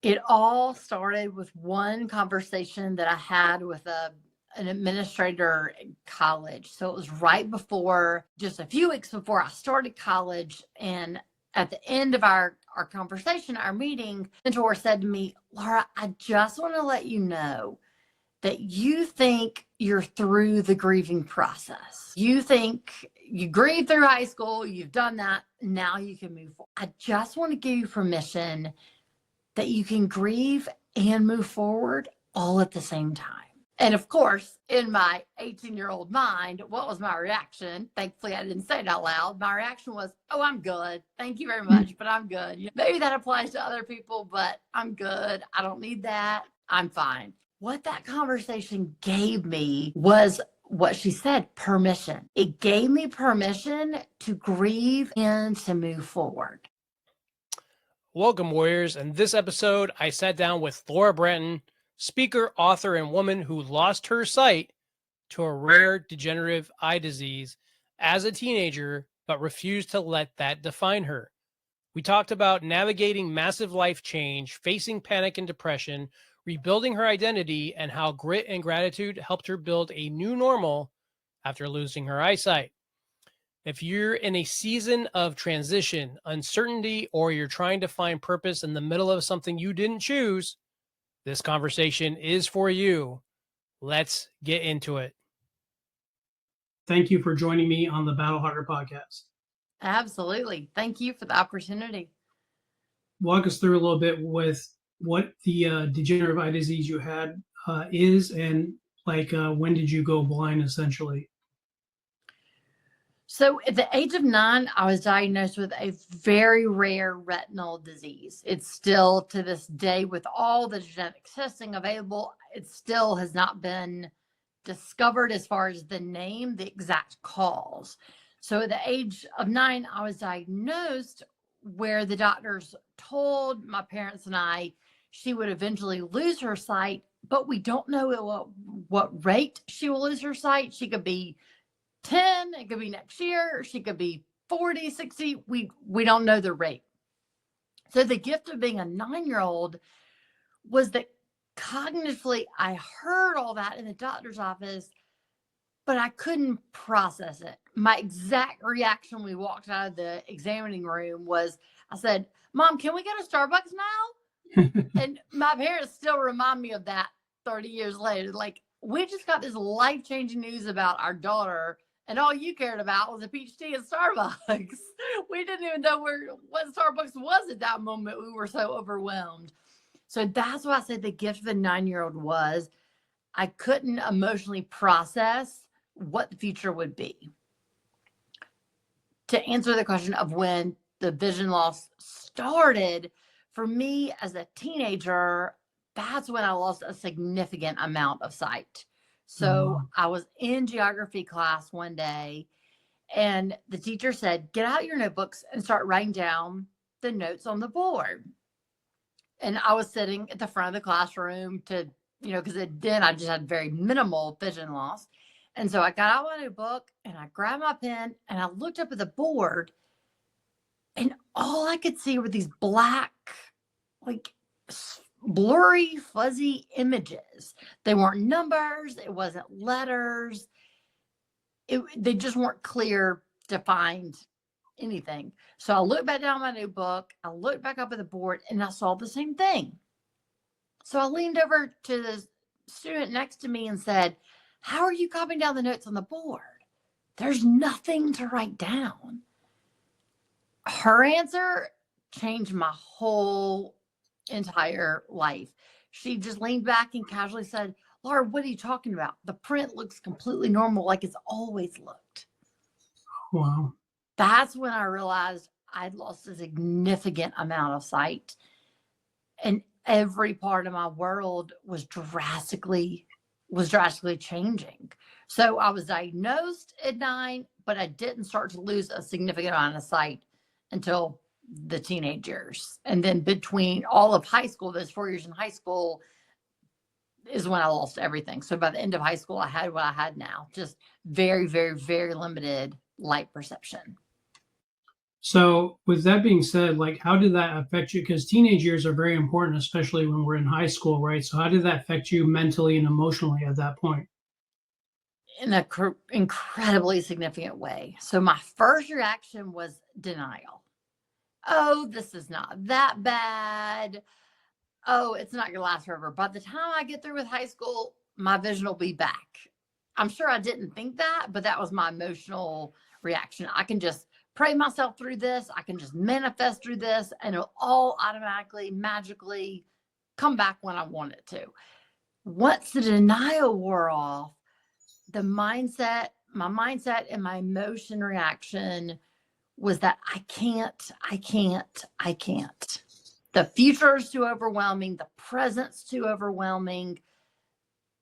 It all started with one conversation that I had with an administrator in college. So it was right before, just a few weeks before I started college. And at the end of our conversation, our meeting, the mentor said to me, Laura, I just want to let you know that you think you're through the grieving process. You think you grieved through high school, you've done that, now you can move forward. I just want to give you permission that you can grieve and move forward all at the same time. And of course, in my 18-year-old mind, what was my reaction? Thankfully, I didn't say it out loud. My reaction was, oh, I'm good. Thank you very much, but I'm good. Maybe that applies to other people, but I'm good. I don't need that. I'm fine. What that conversation gave me was what she said, permission. It gave me permission to grieve and to move forward. Welcome, Warriors. In this episode, I sat down with Laura Bratton, speaker, author, and woman who lost her sight to a rare degenerative eye disease as a teenager, but refused to let that define her. We talked about navigating massive life change, facing panic and depression, rebuilding her identity, and how grit and gratitude helped her build a new normal after losing her eyesight. If you're in a season of transition, uncertainty, or you're trying to find purpose in the middle of something you didn't choose, this conversation is for you. Let's get into it. Thank you for joining me on the Battle Harder podcast. Absolutely. Thank you for the opportunity. Walk us through a little bit with what the degenerative eye disease you had is, and when did you go blind, essentially? So at the age of 9, I was diagnosed with a very rare retinal disease. It's still, to this day, with all the genetic testing available, it still has not been discovered as far as the name, the exact cause. So at the age of 9, I was diagnosed where the doctors told my parents and I she would eventually lose her sight, but we don't know at what rate she will lose her sight. She could be 10, it could be next year, she could be 40, 60. We don't know the rate. So the gift of being a 9-year-old was that cognitively I heard all that in the doctor's office, but I couldn't process it. My exact reaction when we walked out of the examining room was, I said, Mom, can we go to Starbucks now? And my parents still remind me of that 30 years later. Like, we just got this life-changing news about our daughter, and all you cared about was a peach tea at Starbucks. We didn't even know what Starbucks was at that moment. We were so overwhelmed. So that's why I said the gift of the 9-year-old was I couldn't emotionally process what the future would be. To answer the question of when the vision loss started, for me as a teenager, that's when I lost a significant amount of sight. So I was in geography class one day, and the teacher said, get out your notebooks and start writing down the notes on the board. And I was sitting at the front of the classroom because then I just had very minimal vision loss. And so I got out my notebook and I grabbed my pen and I looked up at the board, and all I could see were these black, like blurry, fuzzy images. They weren't numbers. It wasn't letters. They just weren't clear, defined anything. So I looked back down my notebook. I looked back up at the board and I saw the same thing. So I leaned over to the student next to me and said, how are you copying down the notes on the board? There's nothing to write down. Her answer changed my whole entire life. She just leaned back and casually said, Laura, what are you talking about? The print looks completely normal, like it's always looked. Wow. That's when I realized I'd lost a significant amount of sight, and every part of my world was drastically changing. So I was diagnosed at 9, but I didn't start to lose a significant amount of sight until the teenage years. And then between all of high school, those 4 years in high school, is when I lost everything. So by the end of high school, I had what I had now, just very, very, very limited light perception. So with that being said, like how did that affect you? Because teenage years are very important, especially when we're in high school, right? So how did that affect you mentally and emotionally at that point? In a incredibly significant way. So my first reaction was denial. Oh, this is not that bad. Oh, it's not going to last forever. By the time I get through with high school, my vision will be back. I'm sure I didn't think that, but that was my emotional reaction. I can just pray myself through this. I can just manifest through this, and it'll all automatically, magically come back when I want it to. Once the denial wore off, my mindset and my emotion reaction was that I can't. The future is too overwhelming. The present's too overwhelming.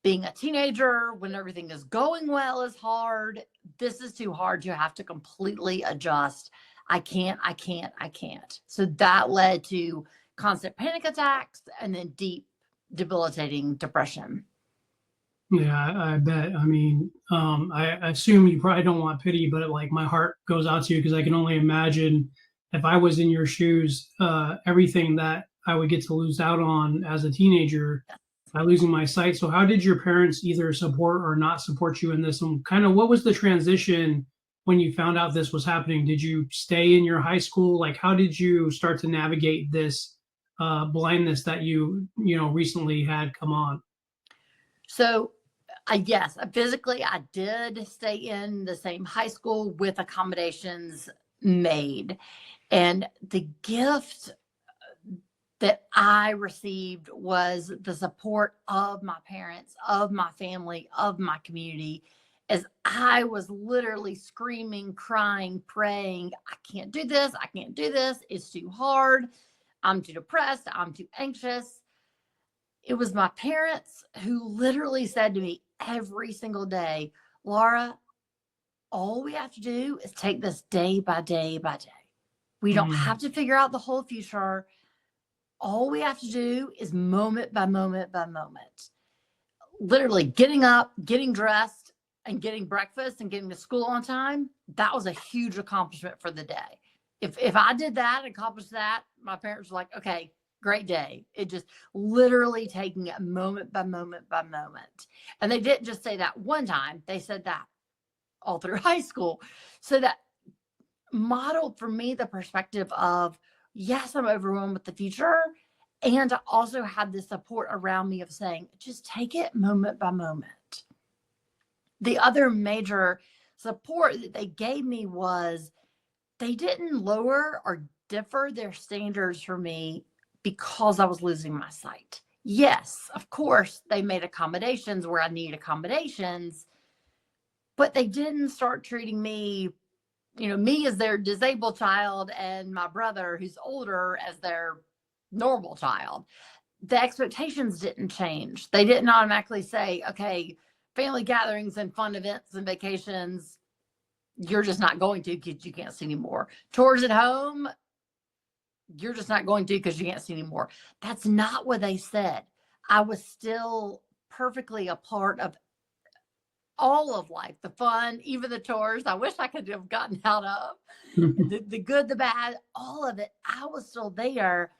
Being a teenager when everything is going well is hard. This is too hard. You have to completely adjust. I can't. So that led to constant panic attacks and then deep, debilitating depression. Yeah, I bet. I mean, I assume you probably don't want pity, but like my heart goes out to you because I can only imagine if I was in your shoes, everything that I would get to lose out on as a teenager by losing my sight. So, how did your parents either support or not support you in this? And kind of what was the transition when you found out this was happening? Did you stay in your high school? Like, how did you start to navigate this blindness that you recently had come on? So, yes, physically, I did stay in the same high school with accommodations made. And the gift that I received was the support of my parents, of my family, of my community, as I was literally screaming, crying, praying, I can't do this. I can't do this. It's too hard. I'm too depressed. I'm too anxious. It was my parents who literally said to me every single day, Laura, all we have to do is take this day by day by day. We don't have to figure out the whole future. All we have to do is moment by moment by moment. Literally getting up, getting dressed, and getting breakfast and getting to school on time. That was a huge accomplishment for the day. If I did that, accomplished that, my parents were like, okay, great day. It just literally taking it moment by moment by moment. And they didn't just say that one time, they said that all through high school. So that modeled for me the perspective of, yes, I'm overwhelmed with the future. And I also had the support around me of saying, just take it moment by moment. The other major support that they gave me was they didn't lower or differ their standards for me because I was losing my sight. Yes, of course, they made accommodations where I need accommodations, but they didn't start treating me, me as their disabled child and my brother who's older as their normal child. The expectations didn't change. They didn't automatically say, okay, family gatherings and fun events and vacations, you're just not going to because you can't see anymore. Tours at home, you're just not going to because you can't see anymore. That's not what they said. I was still perfectly a part of all of life, the fun, even the chores I wish I could have gotten out of, the good, the bad, all of it. I was still there,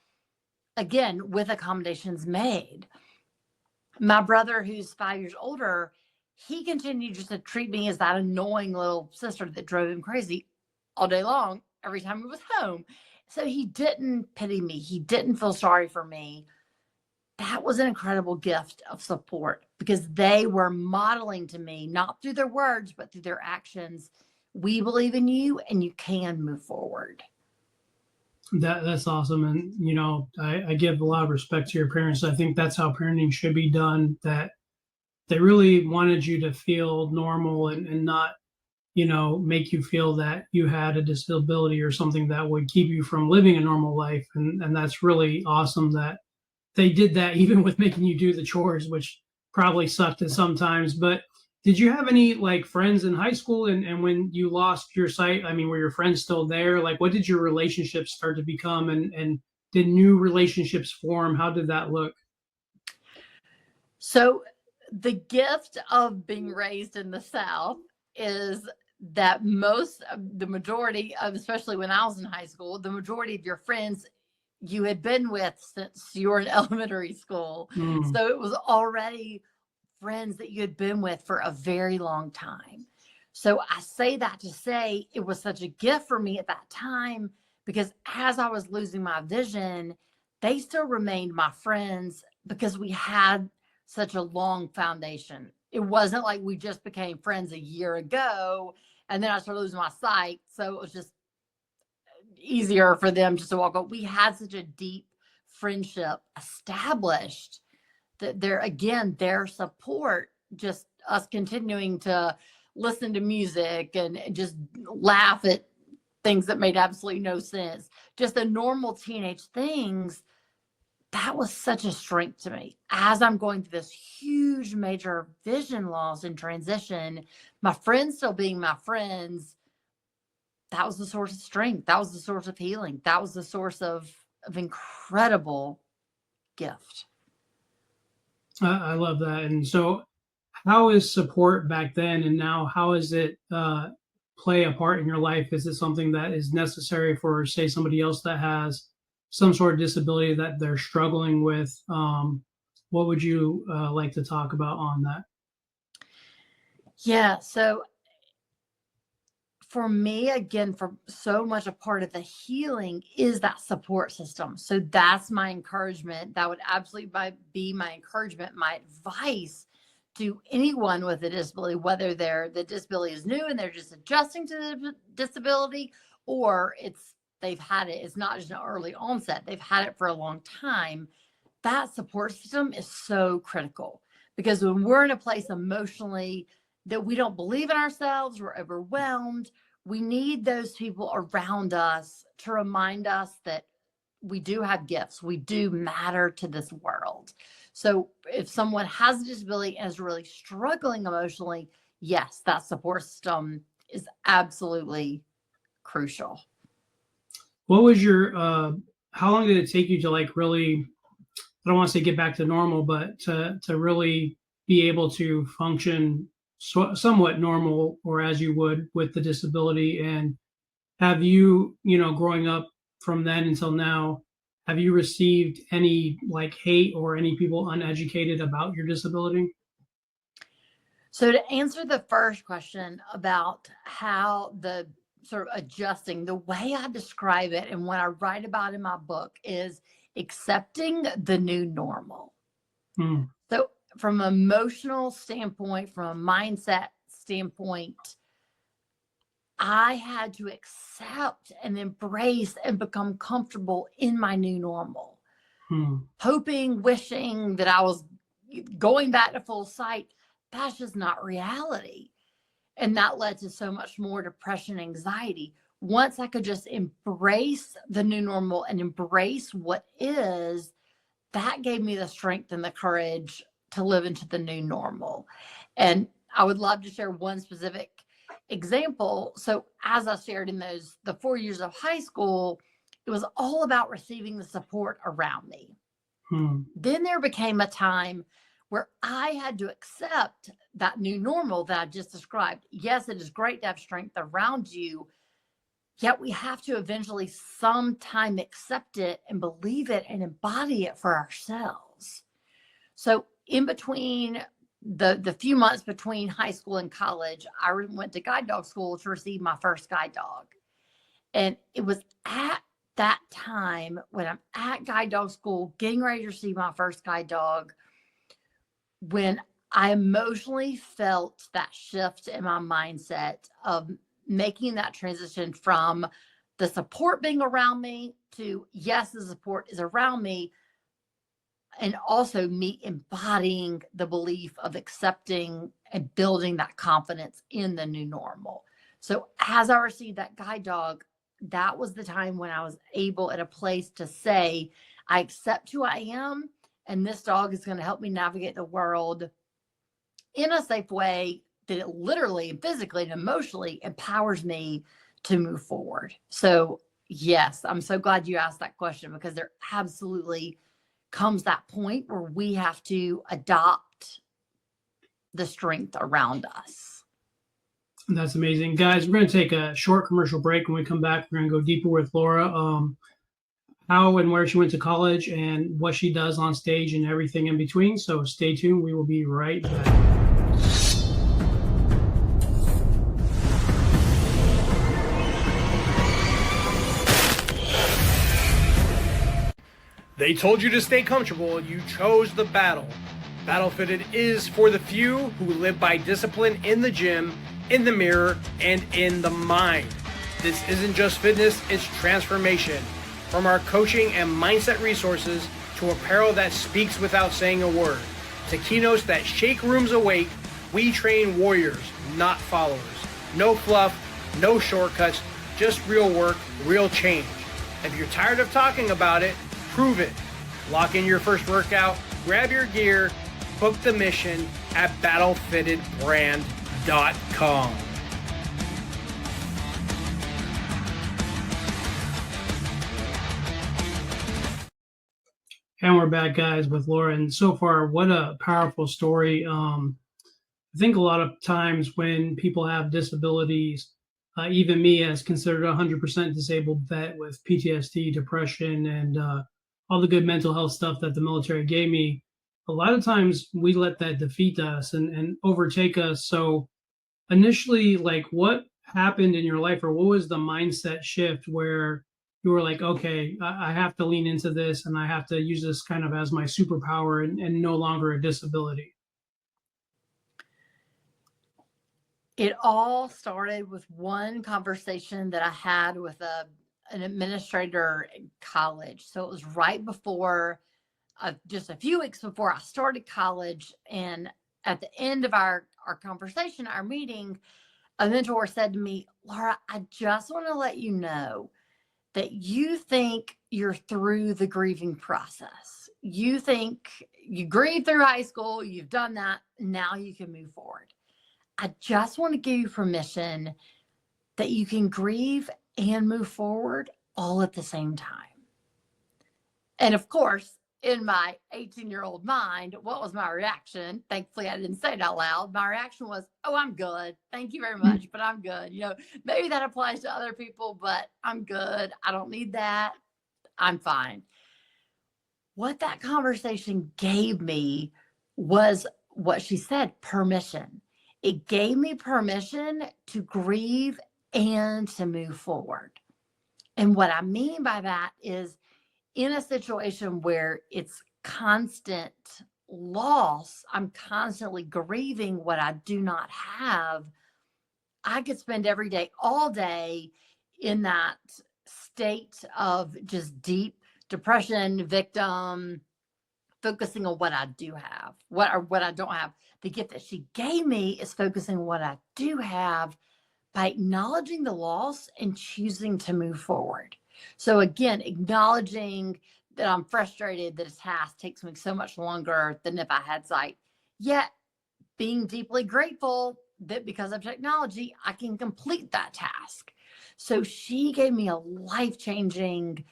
again, with accommodations made. My brother, who's 5 years older, he continued just to treat me as that annoying little sister that drove him crazy all day long, every time he was home. So he didn't pity me. He didn't feel sorry for me. That was an incredible gift of support because they were modeling to me, not through their words, but through their actions. We believe in you and you can move forward. That's awesome. And I give a lot of respect to your parents. I think that's how parenting should be done, that they really wanted you to feel normal and not, make you feel that you had a disability or something that would keep you from living a normal life. And that's really awesome that they did that, even with making you do the chores, which probably sucked at sometimes. But did you have any like friends in high school and when you lost your sight? I mean, were your friends still there? Like, what did your relationships start to become, and did new relationships form? How did that look? So the gift of being raised in the South is that the majority of, especially when I was in high school, the majority of your friends you had been with since you were in elementary school. So it was already friends that you had been with for a very long time. So I say that to say it was such a gift for me at that time, because as I was losing my vision, they still remained my friends because we had such a long foundation. It wasn't like we just became friends a year ago and then I started losing my sight. So it was just easier for them just to walk up. We had such a deep friendship established that their support, just us continuing to listen to music and just laugh at things that made absolutely no sense, just the normal teenage things, that was such a strength to me. As I'm going through this huge major vision loss and transition, my friends still being my friends, that was the source of strength. That was the source of healing. That was the source of incredible gift. I love that. And so, how is support back then and now? How is it play a part in your life? Is it something that is necessary for, say, somebody else that has some sort of disability that they're struggling with? What would you like to talk about on that? Yeah. So for me, again, for so much a part of the healing is that support system. So that's my encouragement. That would absolutely be my encouragement, my advice to anyone with a disability, whether the disability is new and they're just adjusting to the disability, or they've had it. It's not just an early onset. They've had it for a long time. That support system is so critical, because when we're in a place emotionally that we don't believe in ourselves, we're overwhelmed, we need those people around us to remind us that we do have gifts, we do matter to this world. So if someone has a disability and is really struggling emotionally, yes, that support system is absolutely crucial. What was your how long did it take you to like really, I don't want to say get back to normal, but to really be able to function somewhat normal, or as you would with the disability? And have you, growing up from then until now, have you received any like hate or any people uneducated about your disability? So to answer the first question about how the sort of adjusting, the way I describe it and what I write about in my book is accepting the new normal. So from an emotional standpoint, from a mindset standpoint, I had to accept and embrace and become comfortable in my new normal. Hoping, wishing that I was going back to full sight, that's just not reality. And that led to so much more depression, anxiety. Once I could just embrace the new normal and embrace what is, that gave me the strength and the courage to live into the new normal. And I would love to share one specific example. So as I shared in the 4 years of high school, it was all about receiving the support around me. Then there became a time where I had to accept that new normal that I just described. Yes, it is great to have strength around you, yet we have to eventually sometime accept it and believe it and embody it for ourselves. So in between the few months between high school and college, I went to guide dog school to receive my first guide dog. And it was at that time when I'm at guide dog school, getting ready to receive my first guide dog, when I emotionally felt that shift in my mindset of making that transition from the support being around me to, yes, the support is around me, and also me embodying the belief of accepting and building that confidence in the new normal. So as I received that guide dog, that was the time when I was able at a place to say, I accept who I am, and this dog is going to help me navigate the world in a safe way that it literally and physically and emotionally empowers me to move forward. So yes, I'm so glad you asked that question, because there absolutely comes that point where we have to adopt the strength around us. That's amazing. Guys, we're going to take a short commercial break. When we come back, we're going to go deeper with Laura, how and where she went to college and what she does on stage and everything in between. So stay tuned. We will be right back. They told you to stay comfortable. You chose the battle. Battle Fitted is for the few who live by discipline in the gym, in the mirror, and in the mind. This isn't just fitness, it's transformation. From our coaching and mindset resources to apparel that speaks without saying a word, to keynotes that shake rooms awake, we train warriors, not followers. No fluff, no shortcuts, just real work, real change. If you're tired of talking about it, prove it. Lock in your first workout, grab your gear, book the mission at battlefittedbrand.com. And we're back, guys, with Laura. And so far, what a powerful story. I think a lot of times when people have disabilities, even me as considered a 100% disabled vet with PTSD, depression, and all the good mental health stuff that the military gave me, a lot of times we let that defeat us and overtake us. So initially, like, what happened in your life, or what was the mindset shift where you were like, okay, I have to lean into this and I have to use this kind of as my superpower and no longer a disability? It all started with one conversation that I had with an administrator in college. So it was right before, just a few weeks before I started college. And at the end of our conversation, our meeting, a mentor said to me, Laura, I just want to let you know that you think you're through the grieving process. You think you grieved through high school, you've done that, now you can move forward. I just want to give you permission that you can grieve and move forward all at the same time. And of course, in my 18-year-old mind, what was my reaction? Thankfully, I didn't say it out loud. My reaction was, oh, I'm good. Thank you very much, but I'm good. Maybe that applies to other people, but I'm good. I don't need that. I'm fine. What that conversation gave me was what she said, permission. It gave me permission to grieve and to move forward. And what I mean by that is, in a situation where it's constant loss, I'm constantly grieving what I do not have, I could spend every day, all day, in that state of just deep depression, victim, focusing on what I do have, what I don't have. The gift that she gave me is focusing on what I do have by acknowledging the loss and choosing to move forward. So again, acknowledging that I'm frustrated that a task takes me so much longer than if I had sight, yet being deeply grateful that because of technology, I can complete that task. So she gave me a life-changing,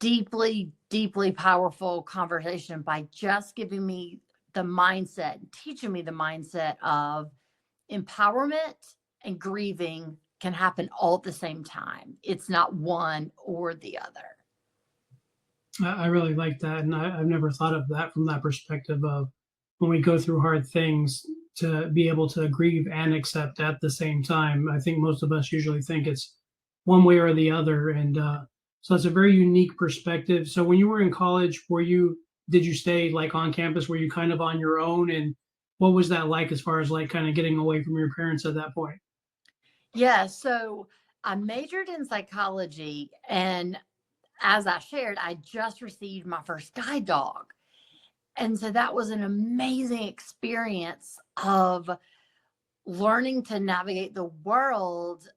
deeply, deeply powerful conversation by just giving me the mindset, teaching me the mindset of empowerment and grieving can happen all at the same time. It's not one or the other. I really like that. And I've never thought of that from that perspective of when we go through hard things to be able to grieve and accept at the same time. I think most of us usually think it's one way or the other. And so it's a very unique perspective. So when you were in college, did you stay like on campus? Were you kind of on your own? And what was that like as far as like kind of getting away from your parents at that point? Yeah, so I majored in psychology, and as I shared, I just received my first guide dog. And so that was an amazing experience of learning to navigate the world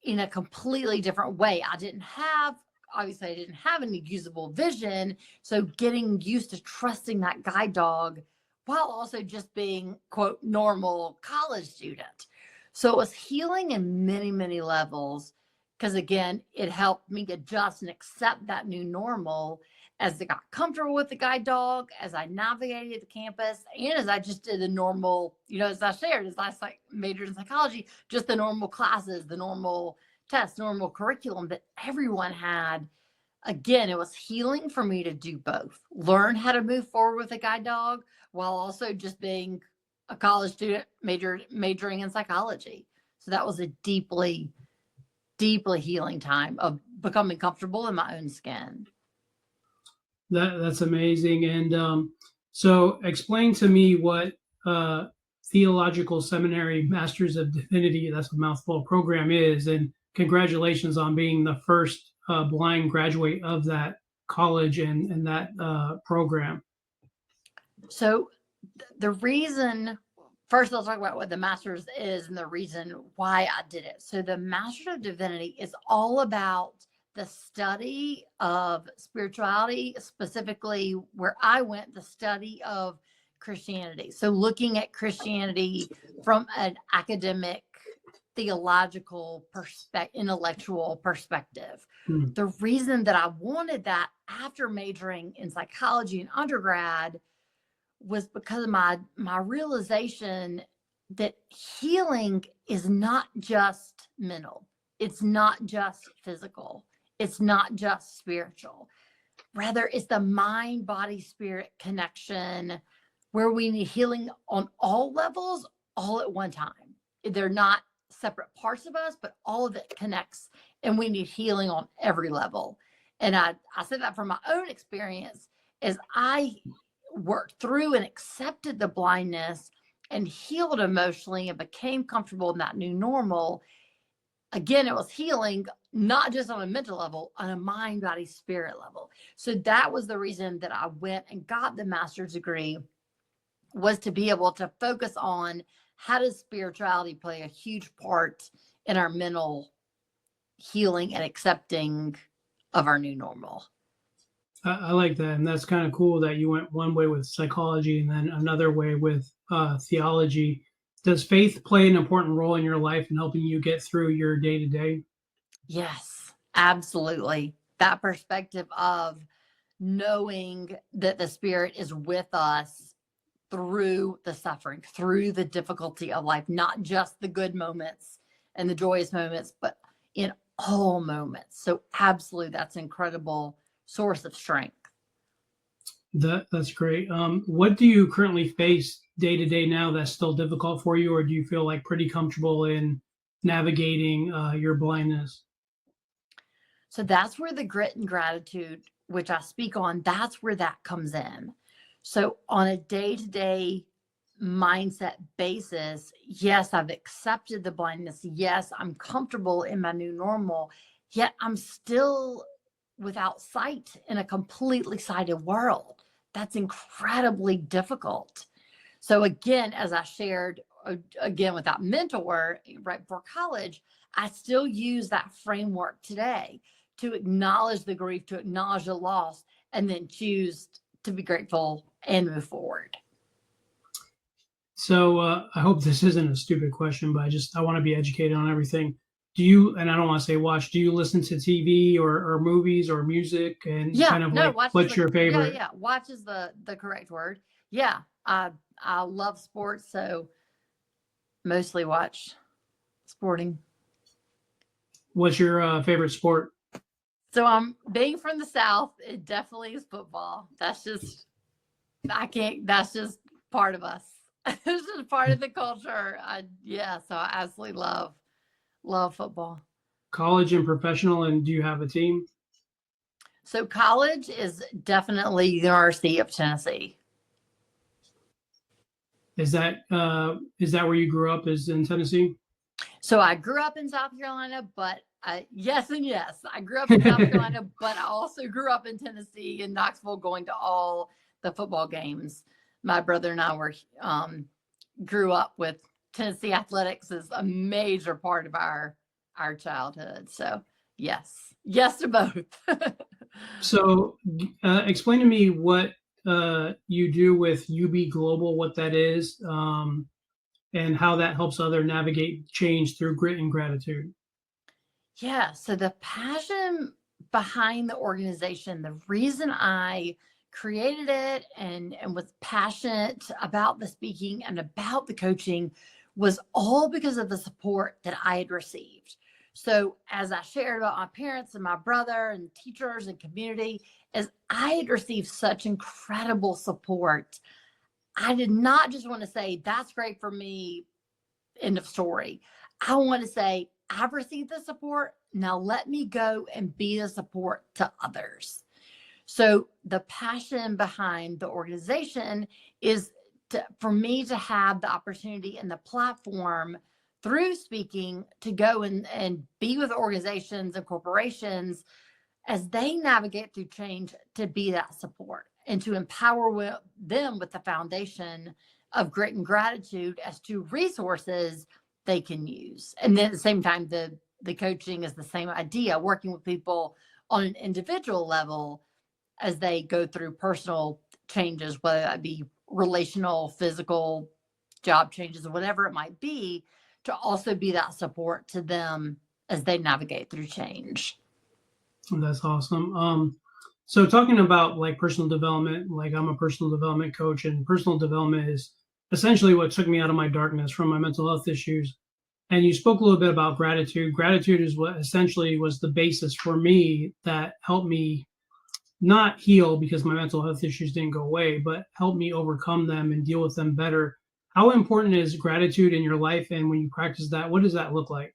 in a completely different way. Obviously I didn't have any usable vision. So getting used to trusting that guide dog while also just being, quote, normal college student. So it was healing in many, many levels, because again, it helped me adjust and accept that new normal. as I got comfortable with the guide dog, as I navigated the campus, and as I just did the normal, as I shared, as I majored in psychology, just the normal classes, the normal tests, normal curriculum that everyone had. Again, it was healing for me to do both, learn how to move forward with a guide dog while also just being a college student majoring in psychology. So that was a deeply, deeply healing time of becoming comfortable in my own skin. That's amazing. And so explain to me what Theological Seminary Masters of Divinity, that's a mouthful, program is. And congratulations on being the first blind graduate of that college and that program. So the reason, first I'll talk about what the master's is and the reason why I did it. So the Master of Divinity is all about the study of spirituality, specifically where I went, the study of Christianity. So looking at Christianity from an academic, theological intellectual perspective. Hmm. The reason that I wanted that after majoring in psychology in undergrad was because of my realization that healing is not just mental, it's not just physical, it's not just spiritual. Rather, it's the mind, body, spirit connection where we need healing on all levels, all at one time. They're not separate parts of us, but all of it connects, and we need healing on every level. And I said that from my own experience as I worked through and accepted the blindness and healed emotionally and became comfortable in that new normal. Again, it was healing, not just on a mental level, on a mind, body, spirit level. So that was the reason that I went and got the master's degree, was to be able to focus on how does spirituality play a huge part in our mental healing and accepting of our new normal. I like that. And that's kind of cool that you went one way with psychology and then another way with theology. Does faith play an important role in your life in helping you get through your day to day? Yes, absolutely. That perspective of knowing that the Spirit is with us through the suffering, through the difficulty of life, not just the good moments and the joyous moments, but in all moments. So absolutely, that's an incredible source of strength. That's great. What do you currently face day to day now that's still difficult for you, or do you feel like pretty comfortable in navigating your blindness? So that's where the grit and gratitude, which I speak on, that's where that comes in. So on a day-to-day mindset basis, yes, I've accepted the blindness. Yes, I'm comfortable in my new normal, yet I'm still without sight in a completely sighted world. That's incredibly difficult. So again, as I shared, again, with that mentor right before college, I still use that framework today to acknowledge the grief, to acknowledge the loss, and then choose to be grateful and move forward. So I hope this isn't a stupid question, but I want to be educated on everything. Do you, and I don't want to say watch, do you listen to TV or movies or music, and Yeah, kind of no, like what's your favorite? Yeah, watch is the correct word. Yeah, I love sports, so mostly watch sporting. What's your favorite sport? So I'm being from the South, it definitely is football. That's just that's just part of us. This is part of the culture. So I absolutely love football. College and professional, and do you have a team? So college is definitely University of Tennessee. Is that where you grew up? Is in Tennessee? So I grew up in South Carolina, but yes and yes. I grew up in South Carolina, but I also grew up in Tennessee, in Knoxville, going to all the football games. My brother and I grew up with Tennessee athletics as a major part of our childhood. So yes to both. So explain to me what you do with UB Global, what that is, and how that helps other navigate change through grit and gratitude. Yeah. So the passion behind the organization, the reason I created it and was passionate about the speaking and about the coaching was all because of the support that I had received. So as I shared about my parents and my brother and teachers and community, as I had received such incredible support, I did not just want to say, that's great for me, end of story. I want to say, I've received the support. Now let me go and be the support to others. So the passion behind the organization is for me to have the opportunity and the platform through speaking to go and be with organizations and corporations as they navigate through change, to be that support and to empower them with the foundation of grit and gratitude as to resources they can use. And then at the same time, the coaching is the same idea, working with people on an individual level as they go through personal changes, whether that be relational, physical, job changes, or whatever it might be, to also be that support to them as they navigate through change. That's awesome. So talking about like personal development, like I'm a personal development coach, and personal development is essentially what took me out of my darkness from my mental health issues. And you spoke a little bit about gratitude. Gratitude is what essentially was the basis for me that helped me not heal because my mental health issues didn't go away, but helped me overcome them and deal with them better. How important is gratitude in your life? And when you practice that, what does that look like?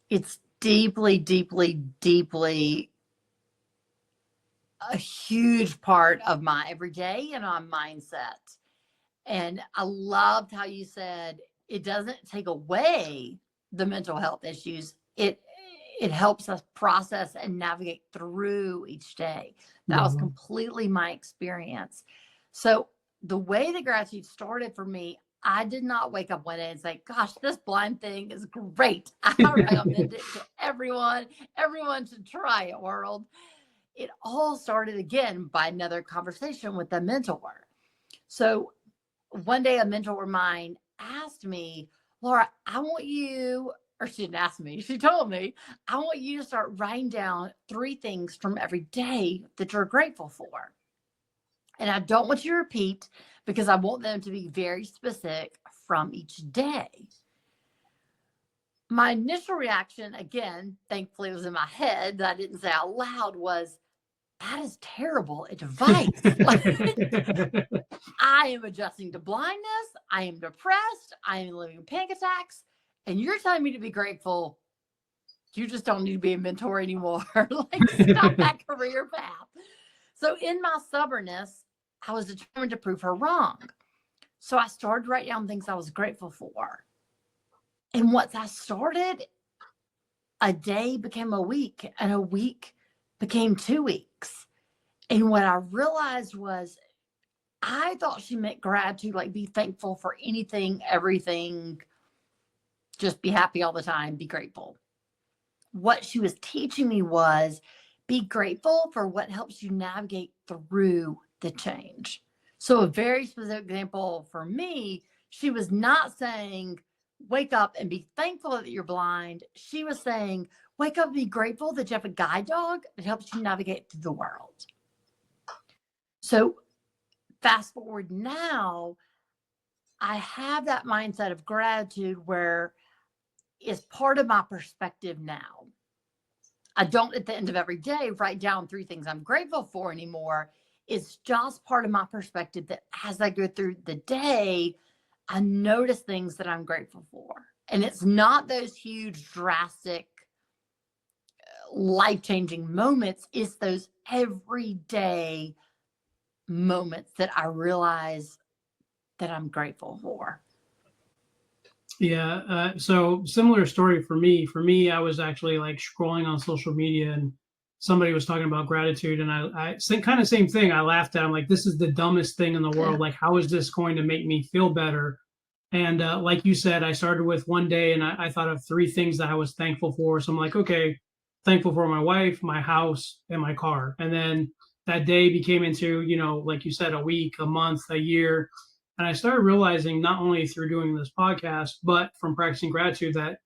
It's deeply, deeply, deeply a huge part of my everyday and my mindset. And I loved how you said it doesn't take away the mental health issues. It helps us process and navigate through each day. That was completely my experience. So the way the gratitude started for me, I did not wake up one day and say, gosh, this blind thing is great. I recommend it to everyone. Everyone should try it, world. It all started again by another conversation with a mentor. So one day a mentor of mine asked me, Laura, I want you, or she didn't ask me, she told me, I want you to start writing down 3 things from every day that you're grateful for. And I don't want you to repeat because I want them to be very specific from each day. My initial reaction, again, thankfully it was in my head that I didn't say out loud, was, that is terrible advice. I am adjusting to blindness. I am depressed. I am living in panic attacks. And you're telling me to be grateful. You just don't need to be a mentor anymore. Like, stop that career path. So in my stubbornness, I was determined to prove her wrong. So I started to write down things I was grateful for. And once I started, a day became a week, and a week became 2 weeks. And what I realized was, I thought she meant gratitude, like be thankful for anything, everything, just be happy all the time, be grateful. What she was teaching me was, be grateful for what helps you navigate through the change. So a very specific example for me, she was not saying, wake up and be thankful that you're blind. She was saying, wake up and be grateful that you have a guide dog that helps you navigate through the world. So fast forward now, I have that mindset of gratitude where it's part of my perspective now. I don't at the end of every day write down 3 things I'm grateful for anymore. It's just part of my perspective that as I go through the day, I notice things that I'm grateful for. And it's not those huge, drastic, life-changing moments. It's those everyday moments that I realize that I'm grateful for. Yeah. So similar story for me. For me, I was actually like scrolling on social media, and somebody was talking about gratitude, and I kind of same thing. I laughed at. I'm like, this is the dumbest thing in the world. Like, how is this going to make me feel better? And like you said, I started with one day, and I thought of 3 things that I was thankful for. So I'm like, okay, thankful for my wife, my house, and my car. And then that day became into, like you said, a week, a month, a year. And I started realizing, not only through doing this podcast, but from practicing gratitude, that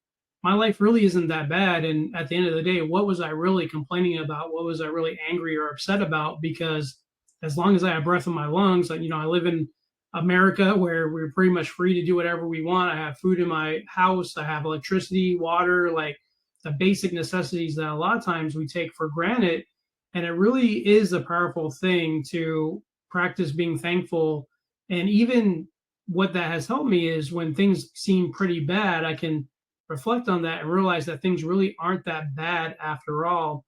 my life really isn't that bad. And at the end of the day, what was I really complaining about? What was I really angry or upset about? Because as long as I have breath in my lungs, you know, I live in America where we're pretty much free to do whatever we want. I have food in my house, I have electricity, water, like the basic necessities that a lot of times we take for granted. And it really is a powerful thing to practice being thankful. And even what that has helped me is when things seem pretty bad, I can reflect on that and realize that things really aren't that bad after all.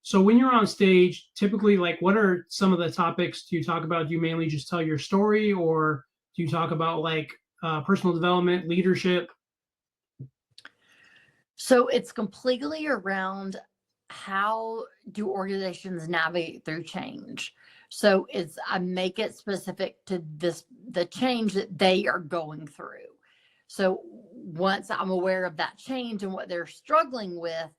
So when you're on stage, typically, like, what are some of the topics do you talk about? Do you mainly just tell your story, or do you talk about like personal development, leadership? So it's completely around how do organizations navigate through change. So I make it specific to the change that they are going through. So once I'm aware of that change and what they're struggling with,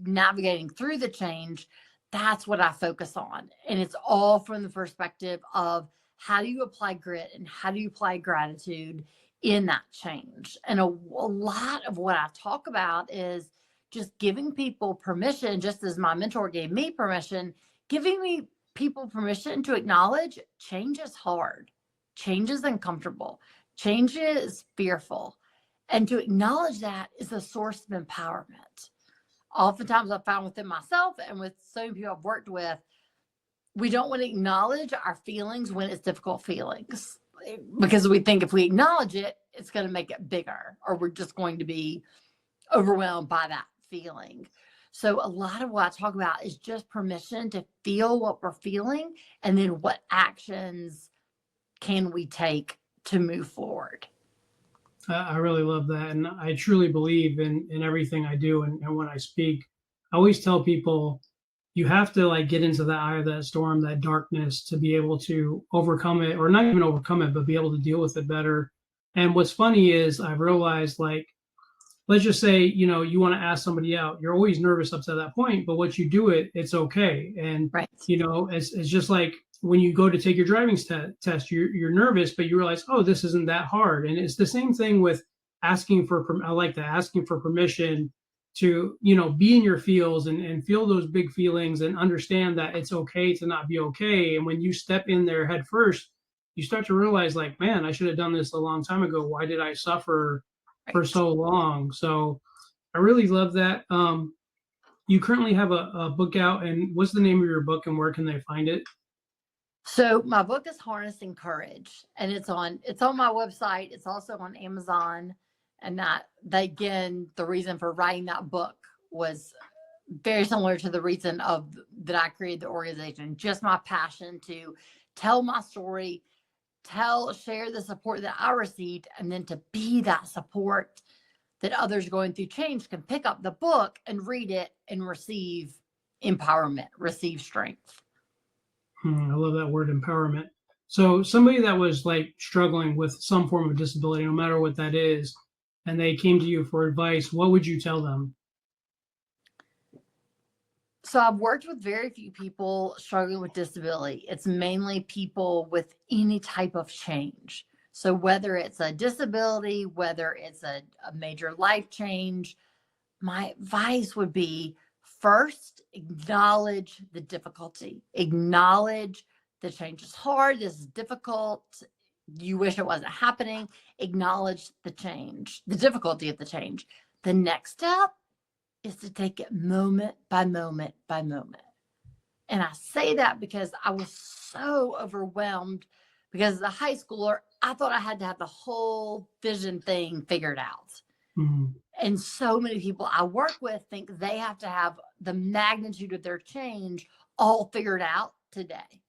navigating through the change, that's what I focus on. And it's all from the perspective of how do you apply grit and how do you apply gratitude in that change. And a lot of what I talk about is just giving people permission, just as my mentor gave me permission, giving me people permission to acknowledge change is hard, change is uncomfortable, change is fearful. And to acknowledge that is a source of empowerment. Oftentimes I've found within myself and with so many people I've worked with, we don't want to acknowledge our feelings when it's difficult feelings, because we think if we acknowledge it, it's going to make it bigger, or we're just going to be overwhelmed by that feeling. So a lot of what I talk about is just permission to feel what we're feeling, and then what actions can we take to move forward. I really love that. And I truly believe in everything I do. And when I speak, I always tell people you have to like get into the eye of that storm, that darkness, to be able to overcome it, or not even overcome it, but be able to deal with it better. And what's funny is I've realized, like, let's just say, you know, you want to ask somebody out. You're always nervous up to that point, but once you do it, it's okay. And, Right. you know, it's just like when you go to take your driving test, you're nervous, but you realize, oh, this isn't that hard. And it's the same thing with asking for, I like that, asking for permission to, you know, be in your feels and feel those big feelings and understand that it's okay to not be okay. And when you step in there head first, you start to realize, like, man, I should have done this a long time ago. Why did I suffer for so long? So I really love that. You currently have a book out, and what's the name of your book and where can they find it? So my book is Harnessing Courage, and it's on my website. It's also on Amazon. And that again, the reason for writing that book was very similar to the reason that I created the organization. Just my passion to tell my story, share the support that I received, and then to be that support that others going through change can pick up the book and read it and receive empowerment, receive strength. I love that word, empowerment. So somebody that was like struggling with some form of disability, no matter what that is, and they came to you for advice, what would you tell them? So I've worked with very few people struggling with disability. It's mainly people with any type of change. So whether it's a disability, whether it's a major life change, my advice would be, first, acknowledge the difficulty. Acknowledge the change is hard. This is difficult. You wish it wasn't happening. Acknowledge the change, the difficulty of the change. The next step is to take it moment by moment by moment. And I say that because I was so overwhelmed, because as a high schooler, I thought I had to have the whole vision thing figured out. Mm-hmm. And so many people I work with think they have to have the magnitude of their change all figured out today.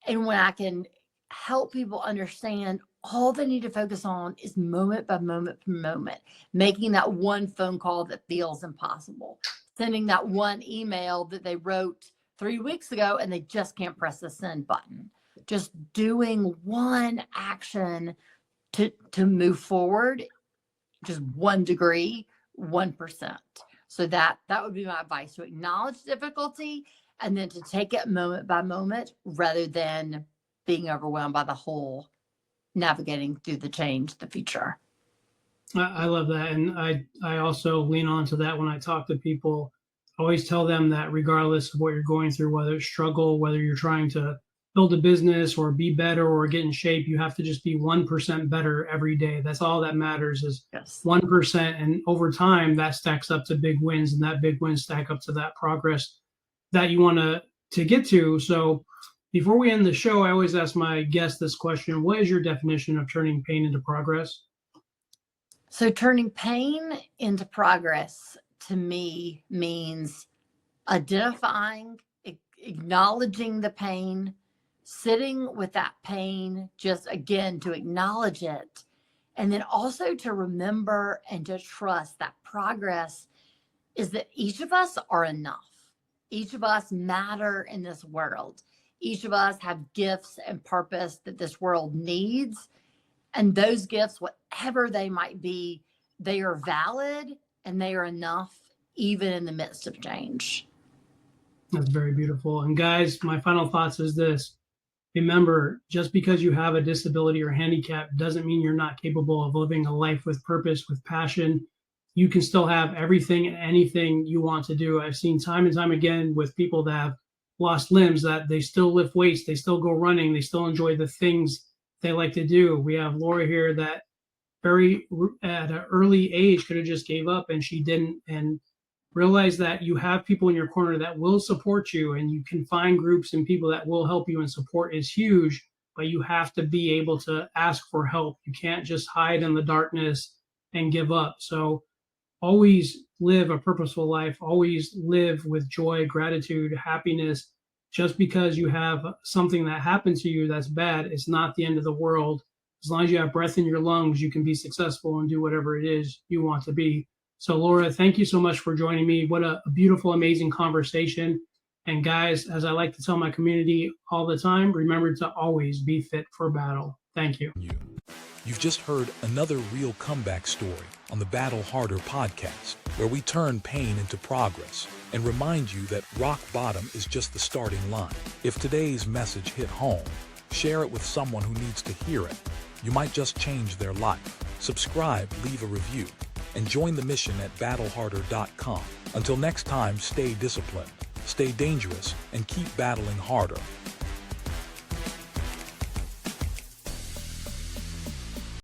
And when I can help people understand all they need to focus on is moment by moment by moment, making that one phone call that feels impossible, sending that one email that they wrote 3 weeks ago and they just can't press the send button, just doing one action to move forward, just 1 degree, 1%. So that would be my advice, to acknowledge difficulty and then to take it moment by moment rather than being overwhelmed by the whole navigating through the change, the future. I love that. And I also lean on to that when I talk to people. I always tell them that regardless of what you're going through, whether it's struggle, whether you're trying to build a business or be better or get in shape, you have to just be 1% better every day. That's all that matters is Yes. 1%. And over time, that stacks up to big wins, and that big wins stack up to that progress that you want to get to. So before we end the show, I always ask my guests this question. What is your definition of turning pain into progress? So turning pain into progress to me means identifying, acknowledging the pain, sitting with that pain, just again to acknowledge it, and then also to remember and to trust that progress is that each of us are enough. Each of us matter in this world. Each of us have gifts and purpose that this world needs. And those gifts, whatever they might be, they are valid and they are enough, even in the midst of change. That's very beautiful. And guys, my final thoughts is this. Remember, just because you have a disability or handicap doesn't mean you're not capable of living a life with purpose, with passion. You can still have everything and anything you want to do. I've seen time and time again with people that have lost limbs that they still lift weights, they still go running, they still enjoy the things they like to do. We have Laura here that very at an early age could have just gave up, and she didn't. And realize that you have people in your corner that will support you, and you can find groups and people that will help you, and support is huge, but you have to be able to ask for help. You can't just hide in the darkness and give up. So always live a purposeful life, always live with joy, gratitude, happiness. Just because you have something that happened to you that's bad, it's not the end of the world. As long as you have breath in your lungs, you can be successful and do whatever it is you want to be. So Laura, thank you so much for joining me. What a beautiful, amazing conversation. And guys, as I like to tell my community all the time, remember to always be fit for battle. Thank you. You've just heard another real comeback story on the Battle Harder podcast, where we turn pain into progress and remind you that rock bottom is just the starting line. If today's message hit home, share it with someone who needs to hear it. You might just change their life. Subscribe, leave a review, and join the mission at battleharder.com. Until next time, stay disciplined, stay dangerous, and keep battling harder.